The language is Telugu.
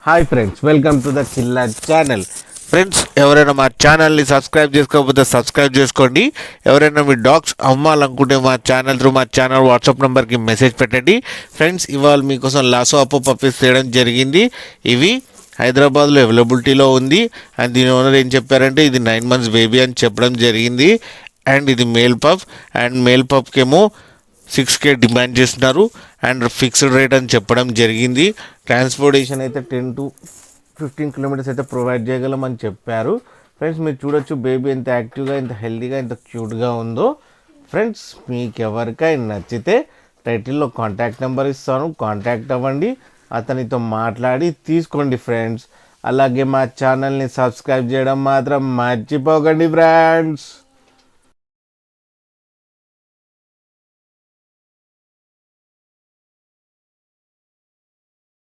Hi friends, welcome to the Killa channel. Friends, ఎవరైనా మా ఛానల్ని సబ్స్క్రైబ్ చేసుకోకపోతే సబ్స్క్రైబ్ చేసుకోండి. ఎవరైనా మీ డాగ్స్ అమ్మాలనుకుంటే మా ఛానల్ వాట్సాప్ నెంబర్కి మెసేజ్ పెట్టండి. ఫ్రెండ్స్, ఇవాళ మీకోసం లాసో అప్పో పప్పీస్ చేయడం జరిగింది. ఇవి హైదరాబాద్లో అవైలబిలిటీలో ఉంది. అండ్ దీని ఓనర్ ఏం చెప్పారంటే ఇది 9 months బేబీ అని చెప్పడం జరిగింది. అండ్ ఇది మేల్ పప్. అండ్ మేల్ పప్కేమో 6K డిమాండ్ చేస్తున్నారు. అండ్ ఫిక్స్డ్ రేట్ అని చెప్పడం జరిగింది. ట్రాన్స్పోర్టేషన్ అయితే 10 to 15 kilometers అయితే ప్రొవైడ్ చేయగలమని చెప్పారు. ఫ్రెండ్స్, మీరు చూడొచ్చు బేబీ ఎంత యాక్టివ్గా, ఎంత హెల్తీగా, ఎంత క్యూట్గా ఉందో. ఫ్రెండ్స్, మీకు ఎవరికైనా నచ్చితే టైటిల్లో కాంటాక్ట్ నెంబర్ ఇస్తాను, కాంటాక్ట్ అవ్వండి, అతనితో మాట్లాడి తీసుకోండి ఫ్రెండ్స్. అలాగే మా ఛానల్ని సబ్స్క్రైబ్ చేయడం మాత్రం మర్చిపోకండి ఫ్రెండ్స్.